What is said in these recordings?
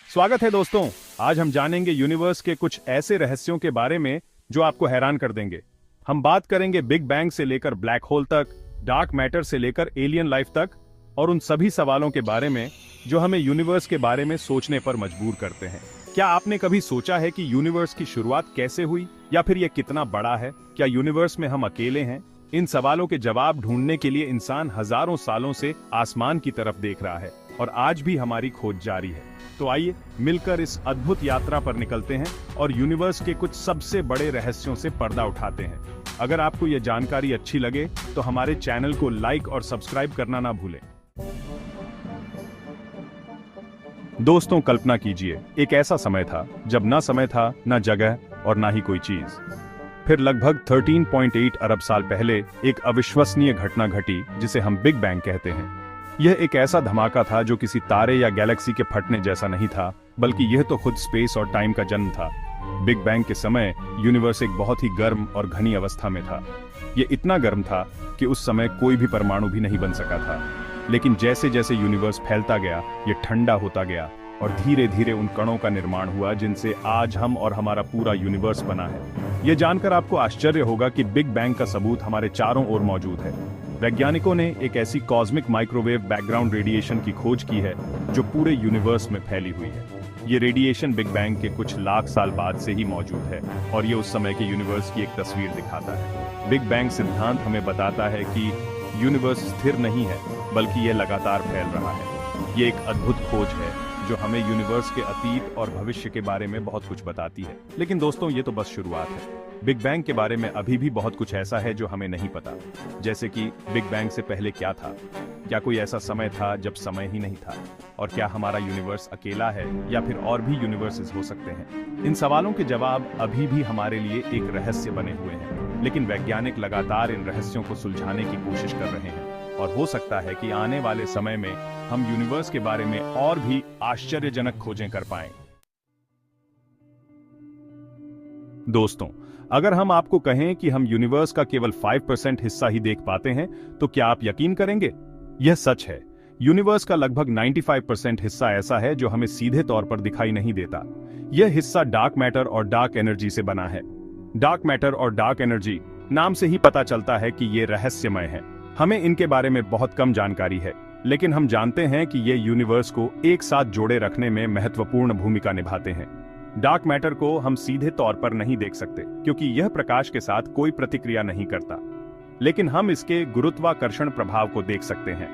स्वागत है दोस्तों। आज हम जानेंगे यूनिवर्स के कुछ ऐसे रहस्यों के बारे में जो आपको हैरान कर देंगे। हम बात करेंगे बिग बैंग से लेकर ब्लैक होल तक, डार्क मैटर से लेकर एलियन लाइफ तक, और उन सभी सवालों के बारे में जो हमें यूनिवर्स के बारे में सोचने पर मजबूर करते हैं। क्या आपने कभी सोचा है कि यूनिवर्स की शुरुआत कैसे हुई, या फिर यह कितना बड़ा है? क्या यूनिवर्स में हम अकेले हैं? इन सवालों के जवाब ढूंढने के लिए इंसान हजारों सालों से आसमान की तरफ देख रहा है, और आज भी हमारी खोज जारी है। तो आइए मिलकर इस अद्भुत यात्रा पर निकलते हैं और यूनिवर्स के कुछ सबसे बड़े रहस्यों से पर्दा उठाते हैं। अगर आपको यह जानकारी अच्छी लगे तो हमारे चैनल को लाइक और सब्सक्राइब करना ना भूलें। दोस्तों, कल्पना कीजिए, एक ऐसा समय था जब ना समय था, ना जगह और ना ही कोई चीज। फिर लगभग 13.8 अरब साल पहले एक अविश्वसनीय घटना घटी जिसे हम बिग बैंग कहते हैं। यह एक ऐसा धमाका था जो किसी तारे या गैलेक्सी के फटने जैसा नहीं था, बल्कि यह तो खुद स्पेस और टाइम का जन्म था। बिग बैंग के समय यूनिवर्स एक बहुत ही गर्म और घनी अवस्था में था। यह इतना गर्म था कि उस समय कोई भी परमाणु भी नहीं बन सका था। लेकिन जैसे जैसे यूनिवर्स फैलता गया, यह ठंडा होता गया और धीरे धीरे उन कणों का निर्माण हुआ जिनसे आज हम और हमारा पूरा यूनिवर्स बना है। यह जानकर आपको आश्चर्य होगा कि बिग बैंग का सबूत हमारे चारों ओर मौजूद है। वैज्ञानिकों ने एक ऐसी कॉस्मिक माइक्रोवेव बैकग्राउंड रेडिएशन की खोज की है जो पूरे यूनिवर्स में फैली हुई है। ये रेडिएशन बिग बैंग के कुछ लाख साल बाद से ही मौजूद है, और ये उस समय के यूनिवर्स की एक तस्वीर दिखाता है। बिग बैंग सिद्धांत हमें बताता है कि यूनिवर्स स्थिर नहीं है, बल्कि यह लगातार फैल रहा है। ये एक अद्भुत खोज है जो हमें यूनिवर्स के अतीत और भविष्य के बारे में बहुत कुछ बताती है। लेकिन दोस्तों, ये तो बस शुरुआत है। बिग बैंग के बारे में अभी भी बहुत कुछ ऐसा है जो हमें नहीं पता, जैसे कि बिग बैंग से पहले क्या था? क्या कोई ऐसा समय था जब समय ही नहीं था? और क्या हमारा यूनिवर्स अकेला है, या फिर और भी यूनिवर्सेस हो सकते हैं? इन सवालों के जवाब अभी भी हमारे लिए एक रहस्य बने हुए हैं, लेकिन वैज्ञानिक लगातार इन रहस्यों को सुलझाने की कोशिश कर रहे हैं। और हो सकता है कि आने वाले समय में हम यूनिवर्स के बारे में और भी आश्चर्यजनक खोजें कर पाएं। दोस्तों, अगर हम आपको कहें कि हम यूनिवर्स का केवल 5% हिस्सा ही देख पाते हैं, तो क्या आप यकीन करेंगे? यह सच है। यूनिवर्स का लगभग 95% हिस्सा ऐसा है जो हमें सीधे तौर पर दिखाई नहीं देता। यह हिस्सा डार्क मैटर और डार्क एनर्जी से बना है। डार्क मैटर और डार्क एनर्जी नाम से ही पता चलता है कि ये रहस्यमय है। हमें इनके बारे में बहुत कम जानकारी है, लेकिन हम जानते हैं कि ये यूनिवर्स को एक साथ जोड़े रखने में महत्वपूर्ण भूमिका निभाते हैं। डार्क मैटर को हम सीधे तौर पर नहीं देख सकते, क्योंकि यह प्रकाश के साथ कोई प्रतिक्रिया नहीं करता, लेकिन हम इसके गुरुत्वाकर्षण प्रभाव को देख सकते हैं।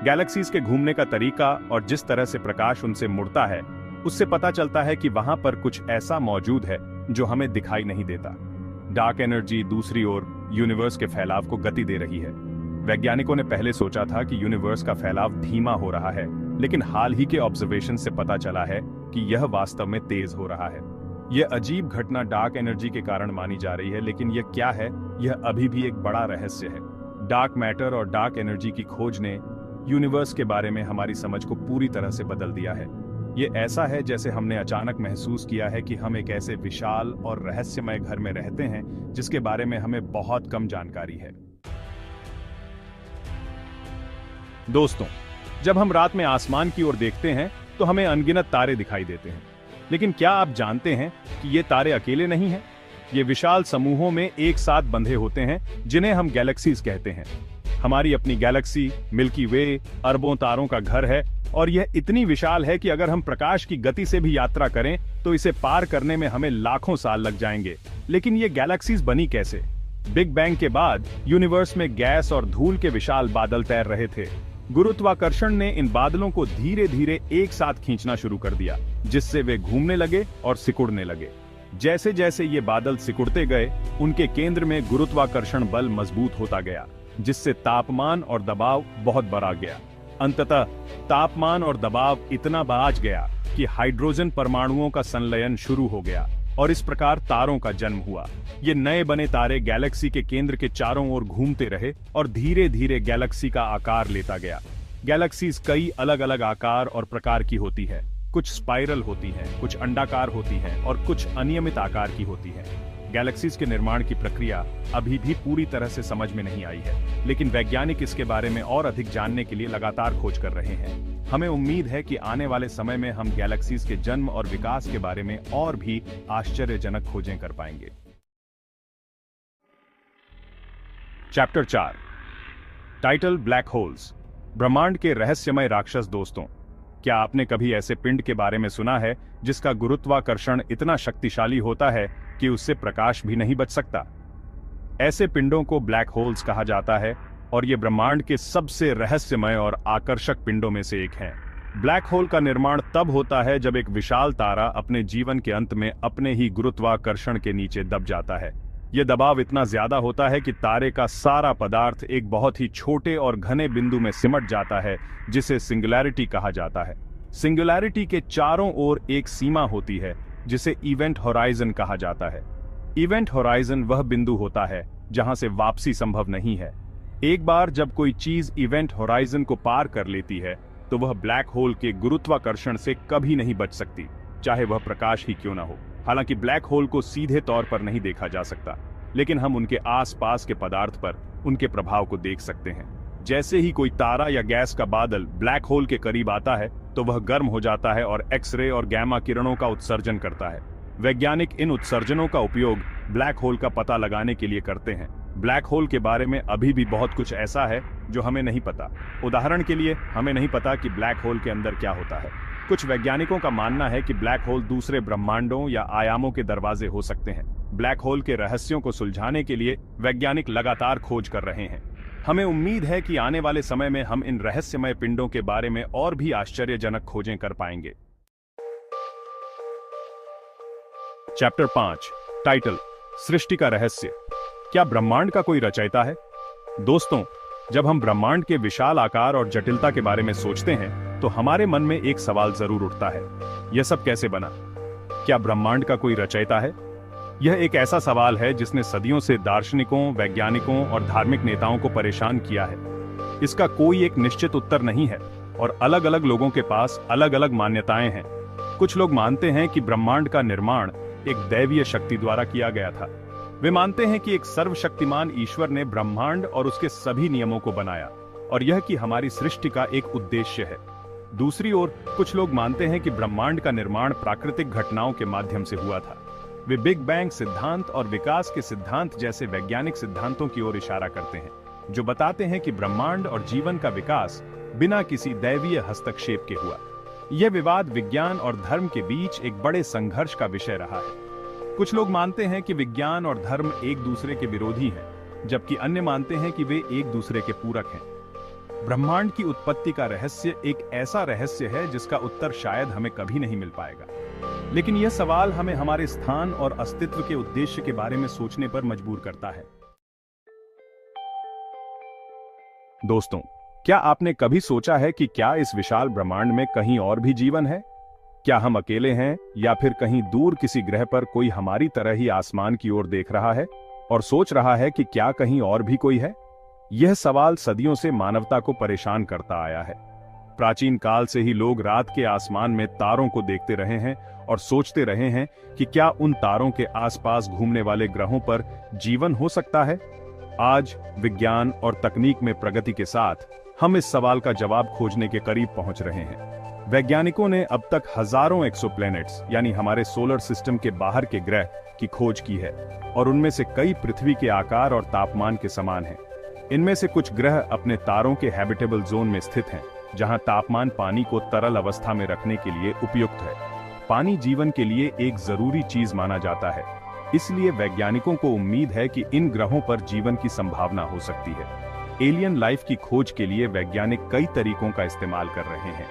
गैलेक्सीज के घूमने का तरीका और जिस तरह से प्रकाश उनसे मुड़ता है, उससे पता चलता है कि वहां पर कुछ ऐसा मौजूद है जो हमें दिखाई नहीं देता। डार्क एनर्जी दूसरी ओर यूनिवर्स के फैलाव को गति दे रही है। वैज्ञानिकों ने पहले सोचा था कि यूनिवर्स का फैलाव धीमा हो रहा है, लेकिन हाल ही के ऑब्जर्वेशन से पता चला है कि यह वास्तव में तेज हो रहा है। यह अजीब घटना डार्क एनर्जी के कारण मानी जा रही है, लेकिन यह क्या है, यह अभी भी एक बड़ा रहस्य है। डार्क मैटर और डार्क एनर्जी की खोज ने यूनिवर्स के बारे में हमारी समझ को पूरी तरह से बदल दिया है। यह ऐसा है जैसे हमने अचानक महसूस किया है कि हम एक ऐसे विशाल और रहस्यमय घर में रहते हैं जिसके बारे में हमें बहुत कम जानकारी है। दोस्तों, जब हम रात में आसमान की ओर देखते हैं तो हमें अनगिनत तारे दिखाई देते हैं, लेकिन क्या आप जानते हैं कि ये तारे अकेले नहीं हैं? ये विशाल समूहों में एक साथ बंधे होते हैं, जिन्हें हम गैलेक्सीज कहते हैं। हमारी अपनी गैलेक्सी मिल्की वे अरबों तारों का घर है, और यह इतनी विशाल है कि अगर हम प्रकाश की गति से भी यात्रा करें तो इसे पार करने में हमें लाखों साल लग जाएंगे। लेकिन ये गैलेक्सीज बनी कैसे? बिग बैंग के बाद यूनिवर्स में गैस और धूल के विशाल बादल तैर रहे थे। गुरुत्वाकर्षण ने इन बादलों को धीरे धीरे एक साथ खींचना शुरू कर दिया, जिससे वे घूमने लगे और सिकुड़ने लगे। जैसे जैसे ये बादल सिकुड़ते गए, उनके केंद्र में गुरुत्वाकर्षण बल मजबूत होता गया, जिससे तापमान और दबाव बहुत बढ़ गया। अंततः तापमान और दबाव इतना बढ़ गया कि हाइड्रोजन परमाणुओं का संलयन शुरू हो गया, और इस प्रकार तारों का जन्म हुआ। ये नए बने तारे गैलेक्सी के केंद्र के चारों ओर घूमते रहे और धीरे धीरे गैलेक्सी का आकार लेता गया। गैलेक्सीज कई अलग अलग आकार और प्रकार की होती है। कुछ स्पाइरल होती हैं, कुछ अंडाकार होती हैं और कुछ अनियमित आकार की होती हैं। गैलेक्सीज के निर्माण की प्रक्रिया अभी भी पूरी तरह से समझ में नहीं आई है, लेकिन वैज्ञानिक इसके बारे में और अधिक जानने के लिए लगातार खोज कर रहे हैं। हमें उम्मीद है कि आने वाले समय में हम गैलेक्सीज के जन्म और विकास के बारे में और भी आश्चर्यजनक खोजें कर पाएंगे। चैप्टर 4, टाइटल ब्लैक होल्स, ब्रह्मांड के रहस्यमय राक्षस। दोस्तों, क्या आपने कभी ऐसे पिंड के बारे में सुना है जिसका गुरुत्वाकर्षण इतना शक्तिशाली होता है कि उससे प्रकाश भी नहीं बच सकता? ऐसे पिंडों को ब्लैक होल्स कहा जाता है और ये ब्रह्मांड के सबसे रहस्यमय और आकर्षक पिंडों में से एक है। ब्लैक होल का निर्माण तब होता है जब एक विशाल तारा अपने जीवन के अंत में अपने ही गुरुत्वाकर्षण के नीचे दब जाता है। यह दबाव इतना ज्यादा होता है कि तारे का सारा पदार्थ एक बहुत ही छोटे और घने बिंदु में सिमट जाता है, जिसे सिंगुलैरिटी कहा जाता है। सिंगुलैरिटी के चारों ओर एक सीमा होती है जिसे इवेंट होराइजन कहा जाता है। इवेंट होराइजन वह बिंदु होता है जहां से वापसी संभव नहीं है। एक बार जब कोई चीज इवेंट होराइजन को पार कर लेती है तो वह ब्लैक होल के गुरुत्वाकर्षण से कभी नहीं बच सकती, चाहे वह प्रकाश ही क्यों ना हो। हालांकि ब्लैक होल को सीधे तौर पर नहीं देखा जा सकता, लेकिन हम उनके आसपास के पदार्थ पर उनके प्रभाव को देख सकते हैं। जैसे ही कोई तारा या गैस का बादल ब्लैक होल के करीब आता है तो वह गर्म हो जाता है और एक्सरे और गैमा किरणों का उत्सर्जन करता है। वैज्ञानिक इन उत्सर्जनों का उपयोग ब्लैक होल का पता लगाने के लिए करते हैं। ब्लैक होल के बारे में अभी भी बहुत कुछ ऐसा है जो हमें नहीं पता। उदाहरण के लिए, हमें नहीं पता कि ब्लैक होल के अंदर क्या होता है। कुछ वैज्ञानिकों का मानना है कि ब्लैक होल दूसरे ब्रह्मांडों या आयामों के दरवाजे हो सकते हैं। ब्लैक होल के रहस्यों को सुलझाने के लिए वैज्ञानिक लगातार खोज कर रहे हैं। हमें उम्मीद है कि आने वाले समय में हम इन रहस्यमय पिंडों के बारे में और भी आश्चर्यजनक खोजें कर पाएंगे। चैप्टर 5, टाइटल सृष्टि का रहस्य, क्या ब्रह्मांड का कोई रचयिता है? दोस्तों, जब हम ब्रह्मांड के विशाल आकार और जटिलता के बारे में सोचते हैं तो हमारे मन में एक सवाल जरूर उठता है, यह सब कैसे बना? क्या ब्रह्मांड का कोई रचयिता है? यह एक ऐसा सवाल है जिसने सदियों से दार्शनिकों, वैज्ञानिकों और धार्मिक नेताओं को परेशान किया है। इसका कोई एक निश्चित उत्तर नहीं है और अलग अलग लोगों के पास अलग अलग मान्यताएं हैं। कुछ लोग मानते हैं कि ब्रह्मांड का निर्माण एक दैवीय शक्ति द्वारा किया गया था। वे मानते हैं कि एक सर्वशक्तिमान ईश्वर ने ब्रह्मांड और उसके सभी नियमों को बनाया और यह कि हमारी सृष्टि का एक उद्देश्य है। दूसरी ओर कुछ लोग मानते हैं कि ब्रह्मांड का निर्माण प्राकृतिक घटनाओं के माध्यम से हुआ था। वे बिग बैंग सिद्धांत और विकास के सिद्धांत जैसे वैज्ञानिक सिद्धांतों की ओर इशारा करते हैं, जो बताते हैं कि ब्रह्मांड और जीवन का विकास बिना किसी दैवीय हस्तक्षेप के हुआ। यह विवाद विज्ञान और धर्म के बीच एक बड़े संघर्ष का विषय रहा है। कुछ लोग मानते हैं कि विज्ञान और धर्म एक दूसरे के विरोधी हैं, जबकि अन्य मानते हैं कि वे एक दूसरे के पूरक हैं। ब्रह्मांड की उत्पत्ति का रहस्य एक ऐसा रहस्य है जिसका उत्तर शायद हमें कभी नहीं मिल पाएगा, लेकिन यह सवाल हमें हमारे स्थान और अस्तित्व के उद्देश्य के बारे में सोचने पर मजबूर करता है। दोस्तों, क्या आपने कभी सोचा है कि क्या इस विशाल ब्रह्मांड में कहीं और भी जीवन है? क्या हम अकेले हैं या फिर कहीं दूर किसी ग्रह पर कोई हमारी तरह ही आसमान की ओर देख रहा है और सोच रहा है कि क्या कहीं और भी कोई है? यह सवाल सदियों से मानवता को परेशान करता आया है। प्राचीन काल से ही लोग रात के आसमान में तारों को देखते रहे हैं और सोचते रहे हैं कि क्या उन तारों के आसपास घूमने वाले ग्रहों पर जीवन हो सकता है। आज विज्ञान और तकनीक में प्रगति के साथ हम इस सवाल का जवाब खोजने के करीब पहुंच रहे हैं। वैज्ञानिकों ने अब तक हजारों एक्सोप्लैनेट्स यानी हमारे सोलर सिस्टम के बाहर के ग्रह की खोज की है और उनमें से कई पृथ्वी के आकार और तापमान के समान हैं। इनमें से कुछ ग्रह अपने तारों के हैबिटेबल जोन में स्थित हैं, जहां तापमान पानी को तरल अवस्था में रखने के लिए उपयुक्त है। पानी जीवन के लिए एक जरूरी चीज माना जाता है, इसलिए वैज्ञानिकों को उम्मीद है कि इन ग्रहों पर जीवन की संभावना हो सकती है। एलियन लाइफ की खोज के लिए वैज्ञानिक कई तरीकों का इस्तेमाल कर रहे हैं।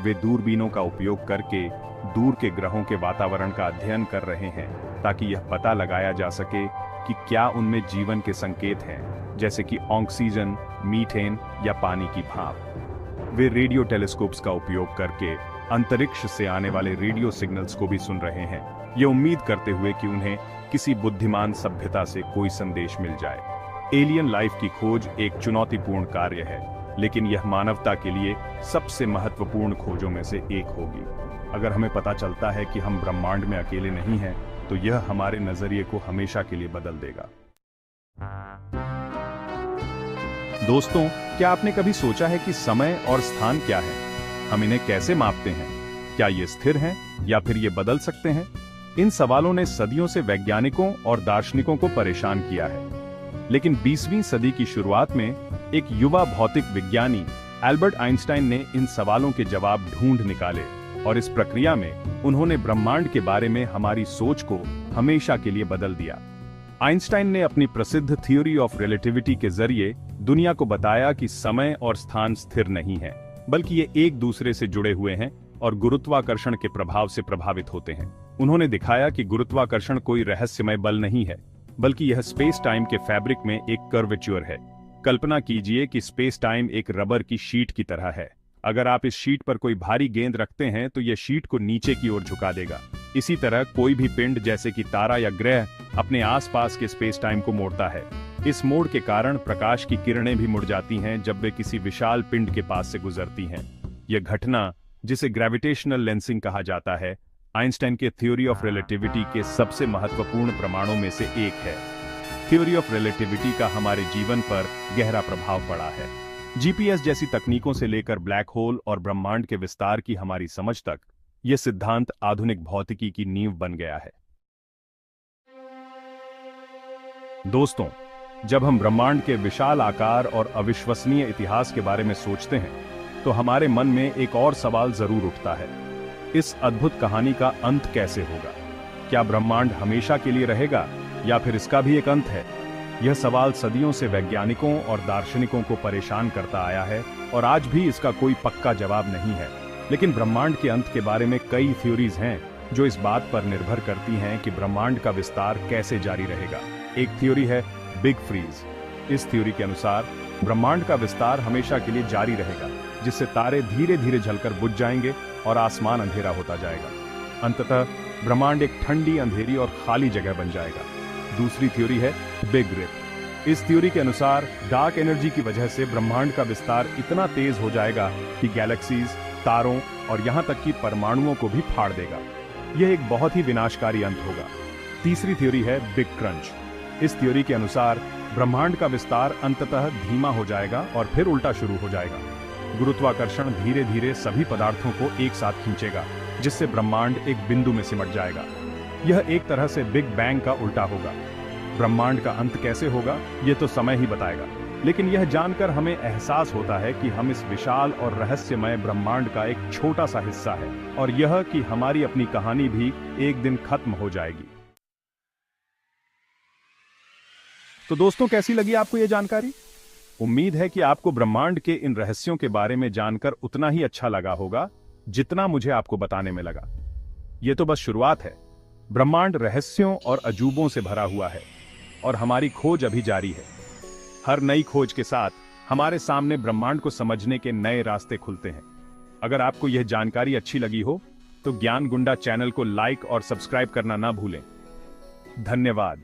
वे दूरबीनों का उपयोग करके दूर के ग्रहों के वातावरण का अध्ययन कर रहे हैं ताकि यह पता लगाया जा सके कि क्या उनमें जीवन के संकेत हैं, जैसे कि ऑक्सीजन, मीथेन या पानी की भाप। वे रेडियो टेलीस्कोप्स का उपयोग करके अंतरिक्ष से आने वाले रेडियो सिग्नल्स को भी सुन रहे हैं, ये उम्मीद करते हुए कि उन्हें किसी बुद्धिमान सभ्यता से कोई संदेश मिल जाए। एलियन लाइफ की खोज एक चुनौतीपूर्ण कार्य है, लेकिन यह मानवता के लिए सबसे महत्वपूर्ण खोजों में से एक होगी। अगर हमें पता चलता है कि हम ब्रह्मांड में अकेले नहीं हैं, तो यह हमारे नजरिए को हमेशा के लिए बदल देगा। दोस्तों, क्या आपने कभी सोचा है कि समय और स्थान क्या है? हम इन्हें कैसे मापते हैं? क्या ये स्थिर हैं या फिर ये बदल सकते हैं? इन सवालों ने सदियों से वैज्ञानिकों और दार्शनिकों को परेशान किया है। लेकिन 20वीं सदी की शुरुआत में एक युवा भौतिक विज्ञानी एल्बर्ट आइंस्टाइन ने इन सवालों के जवाब ढूंढ निकाले और इस प्रक्रिया में उन्होंने ब्रह्मांड के बारे में हमारी सोच को हमेशा के लिए बदल दिया। आइंस्टाइन ने अपनी प्रसिद्ध थ्योरी ऑफ रिलेटिविटी के जरिए दुनिया को बताया कि समय और स्थान स्थिर नहीं है, बल्कि ये एक दूसरे से जुड़े हुए हैं और गुरुत्वाकर्षण के प्रभाव से प्रभावित होते हैं। उन्होंने दिखाया कि गुरुत्वाकर्षण कोई रहस्यमय बल नहीं है, बल्कि यह स्पेस टाइम के फैब्रिक में एक कर्वेचर है। कल्पना कीजिए कि स्पेस टाइम एक रबर की शीट की तरह है। अगर आप इस शीट पर कोई भारी गेंद रखते हैं तो यह शीट को नीचे की ओर झुका देगा। इसी तरह कोई भी पिंड जैसे कि तारा या ग्रह अपने आसपास के स्पेस टाइम को मोड़ता है। इस मोड़ के कारण प्रकाश की किरणें भी मुड़ जाती हैं जब वे किसी विशाल पिंड के पास से गुजरती हैं। यह घटना, जिसे ग्रेविटेशनल लेंसिंग कहा जाता है, आइंस्टाइन के थ्योरी ऑफ रिलेटिविटी के सबसे महत्वपूर्ण प्रमाणों में से एक है। थ्योरी ऑफ रिलेटिविटी का हमारे जीवन पर गहरा प्रभाव पड़ा है। जीपीएस जैसी तकनीकों से लेकर ब्लैक होल और ब्रह्मांड के विस्तार की हमारी समझ तक, यह सिद्धांत आधुनिक भौतिकी की नींव बन गया है। दोस्तों, जब हम ब्रह्मांड के विशाल आकार और अविश्वसनीय इतिहास के बारे में सोचते हैं, तो हमारे मन में एक और सवाल जरूर उठता है। इस अद्भुत कहानी का अंत कैसे होगा? क्या ब्रह्मांड हमेशा के लिए रहेगा या फिर इसका भी एक अंत है? यह सवाल सदियों से वैज्ञानिकों और दार्शनिकों को परेशान करता आया है और आज भी इसका कोई पक्का जवाब नहीं है। लेकिन ब्रह्मांड के अंत के बारे में कई थ्योरीज हैं जो इस बात पर निर्भर करती हैं कि ब्रह्मांड का विस्तार कैसे जारी रहेगा। एक थ्योरी है बिग फ्रीज। इस थ्योरी के अनुसार ब्रह्मांड का विस्तार हमेशा के लिए जारी रहेगा, जिससे तारे धीरे धीरे जलकर बुझ जाएंगे और आसमान अंधेरा होता जाएगा। अंततः ब्रह्मांड एक ठंडी, अंधेरी और खाली जगह बन जाएगा। दूसरी थ्योरी है बिग रिप। इस थ्योरी के अनुसार डार्क एनर्जी की वजह से ब्रह्मांड का विस्तार इतना तेज हो जाएगा कि गैलेक्सीज, तारों और यहां तक कि परमाणुओं को भी फाड़ देगा। यह एक बहुत ही विनाशकारी अंत होगा। तीसरी थ्योरी है बिग क्रंच। इस थ्योरी के अनुसार ब्रह्मांड का विस्तार अंततः धीमा हो जाएगा और फिर उल्टा शुरू हो जाएगा। गुरुत्वाकर्षण धीरे धीरे सभी पदार्थों को एक साथ खींचेगा, जिससे ब्रह्मांड एक बिंदु में सिमट जाएगा। यह एक तरह से बिग बैंग का उल्टा होगा। ब्रह्मांड का अंत कैसे होगा, यह तो समय ही बताएगा। लेकिन यह जानकर हमें एहसास होता है कि हम इस विशाल और रहस्यमय ब्रह्मांड का एक छोटा सा हिस्सा है, और यह कि हमारी अपनी कहानी भी एक दिन खत्म हो जाएगी। तो दोस्तों, कैसी लगी आपको यह जानकारी? उम्मीद है कि आपको ब्रह्मांड के इन रहस्यों के बारे में जानकर उतना ही अच्छा लगा होगा जितना मुझे आपको बताने में लगा। यह तो बस शुरुआत है। ब्रह्मांड रहस्यों और अजूबों से भरा हुआ है और हमारी खोज अभी जारी है। हर नई खोज के साथ हमारे सामने ब्रह्मांड को समझने के नए रास्ते खुलते हैं। अगर आपको यह जानकारी अच्छी लगी हो तो ज्ञान गुंडा चैनल को लाइक और सब्सक्राइब करना ना भूलें। धन्यवाद।